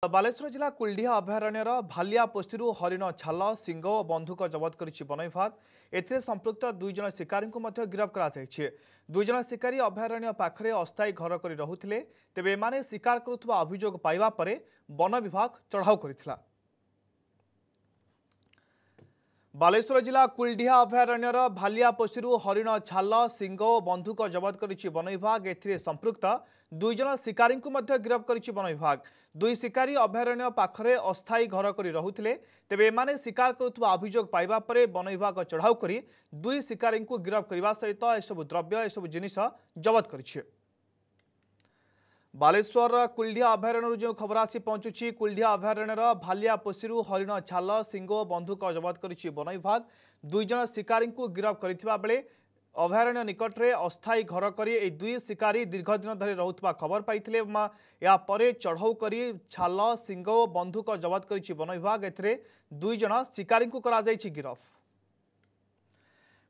बालेश्वर जिला कुलडिहा अभयारण्यर भालिया पोस्ती हरिण छाल सिंह और बंधुक जबत कर वन विभाग एथिरे संपृक्त दुई जन शिकारी गिरफ कर दुई जन शिकारी अभयारण्य पाखरे अस्थायी घर कर रुले तेबे एमाने शिकार करुवा अभियोग पाइबा परे वन विभाग चढ़ाऊ करथिला। बालेश्वर जिला कुलडिहा अभयारण्यर भालिया पोस्ती हरिण छाल सिंह और बंधुक जबत कर वन विभाग एथिरे संपृक्त दुई जन शिकारी गिरफ कर वन विभाग दुई शिकारी अभयारण्य पाखरे अस्थायी घर कर रुले तेबे एमाने शिकार करुवा अभियोग पाइबा परे वन विभाग चढ़ाऊ कर दुई शिकारी गिरफ करने सहित एसबू द्रव्य एसबू जिनिस जबत कर। बालेश्वर कुलडिहा अभयारण्य जो खबर आसी पहुंचुची कुलडिहा अभयारण्यर भालिया पोस्ती हरिण छाल सिंह बंधुक जबत कर वन विभाग दुई जन शिकारी गिरफ करथिबा बेले अभयारण्य निकट में अस्थायी घर कर दुई शिकारी दीर्घ दिन धरी रहुतबा खबर पाइथिले या परे चढ़ाऊ कर छाल सिंह बंधुक जबत कर वन विभाग एथिरे दुई जन शिकारी करा जायछि गिरफ।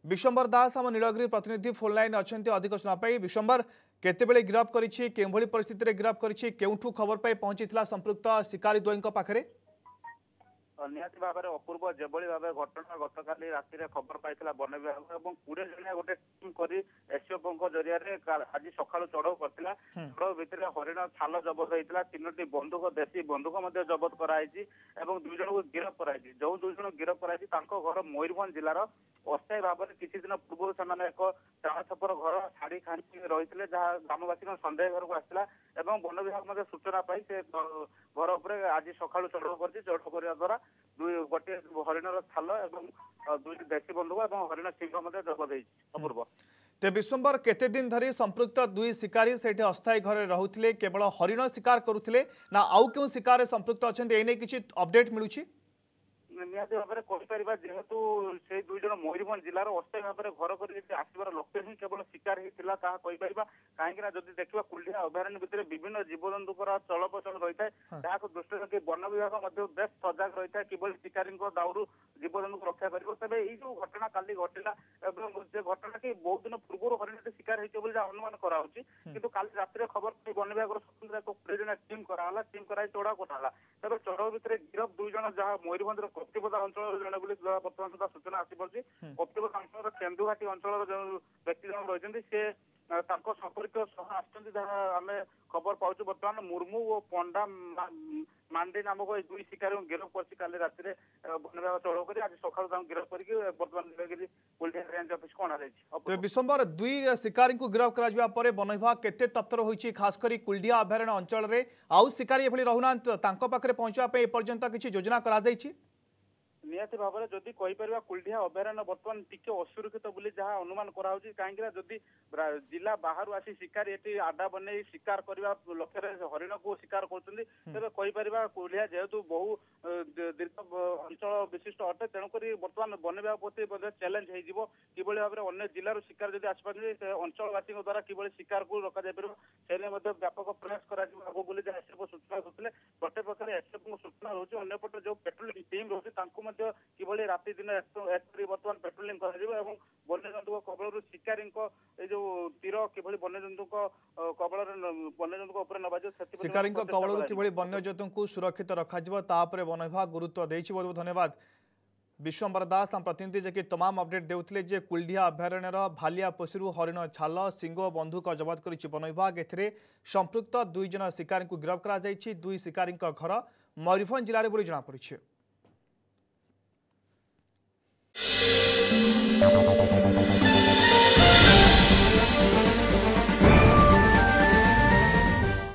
विश्वंबर दास आम नीलगिरी प्रतिनिधि फोन लाइन अच्छा अधिक सुनापाई विश्वंबर केतेबेले गिरफ करिछि केभली परिस्थिति रे गिरफ करिछि केउठू खबर पाई पहुंचीथिला संपृक्त शिकारी द्वयଙ୍କ पाखरे निहाती भाव में अपूर्व जेभली भाव घटना गतकाली राति खबर पाई वन विभाग और 20 जनिया गोटे टीम कर एसओ जरिया आज सका चढ़ाऊ करता चढ़ाऊ भितर हरिण छाल जबत होता 3टी बंधुक देशी बंधुक जबत कराई दुई जन को गिरफ कराई जो दुई जन गिरफ कराई घर मयूरभंज जिलार अस्थायी भाव में किसी दिन पूर्व से एक चाण छपर घर छाड़ी खाणी रही जहाँ ग्रामवासी सन्देह घर को आसला वन विभाग सूचना पाई से घर उपर आज सका चढ़ाऊ कर चढ़ाऊ करने द्वारा गोटे हरिण छाल दुई देशी बंधुक और हरिण सिंह जबत अपूर्व। ते विश्वंबर केते दिन धरी संपृक्त दुई शिकारी से अस्थायी घर रुले केवल हरिण शिकार करुले ना आउ क्यों शिकार संपृक्त अच्छा एने किसी अपडेट मिलूँ निहाती भाव में कहीपर जेहेतु से दुई जन मयूरभंज जिलार अस्थायी भाव में घर कर आसवर लक्ष्य ही केवल शिकार होता कहीपर कहीं जब देखा कुलडिहा अभयारण्य भितर विभिन्न जीवजंतुकर चलप्रचल रही है जहाँ दृष्टि रखी वन विभाग बेस सजग रही है किभली शिकारी दाउरू जीवजंतु को रक्षा कर तेज ये घटना काली घटला घटना कि बहुत दिन पूर्व हरिण शिकार होती अनुमान कराई कि काली रात खबर वन विभाग स्वतंत्र 20 जन टीम कराला टीम कराई चढ़ाऊ कराला तेज चढ़ाऊ भितर गिरफ दुई जन जहाँ मयूरभंज कप्तिपदा अंचल जड़े बर्तमान सुधा सूचना आसी पड़ी कप्तिपदा अंचल केन्दुघाटी अंचल जो व्यक्ति जन रही से संपर्क आम खबर पाचु बर्तमान मुर्मू और पंडा मांडी नामक दुई शिकारी गिरफ कर राति वन विभाग चढ़ाऊ कर आज सका गिरफ कर बर्तमान नीलगिरी कुलडिहा रेंज ऑफिस को अणाई। विश्वंबर दुई शिकारी गिरफ कर वन विभाग केते तत्पर होइछि खास करी कुलडिहा अभयारण्य अंचल में आउ शिकारी एभली रहुना पाखे पहुंचापी एपर्यंत किसी योजना करा जायछि निहाती भाव में जदि कहीपर कुलडिहा अभयारण्य बर्तमान टिके असुरक्षित बोली जहाँ अनुमान कराऊँगी कहीं जदि जिला बाहर आसी शिकारी ये आडा बन शिकार करने लक्ष्य हरिण को शिकार कर कहीपर कुलडिहा जेहेतु बहु दीर्घ अंचल विशिष्ट अटे तेणुक बर्तमान वन विभाग प्रति चैलेंज हो किभली भाव में अन्य जिलार शिकार जब आसपारे अंचलवासी द्वारा किभली शिकार को रखा से व्यापक प्रयास कर एसएफ सूचना दूसरे प्रत्येक प्रकार एसएफ सूचना रोचे अंपटे जो पेट्रोलिंग टीम रोचे किभली राति दिन बर्तमान पेट्रोलिंग कर वन्यजंतु कबल शिकारी जो तीर किभली वन्यजंतु कबल वन्यजंतु शिकारी कबल किभली वन्यजंतु सुरक्षित रखा वन विभाग गुरुत्व देछि। बहुत बहुत धन्यवाद विश्वंबर दास आम प्रतिनिधि जे कि तमाम अपडेट देउथिले जे कुलडिहा अभयारण्यर भालिया पोस्ती हरिण छाल सिंह बंधुक जबत कर वन विभाग एथिरे संपृक्त दुई जन शिकारी गिरफ कर दुई शिकारी घर मयूरभंज जिले में जमापड़ी।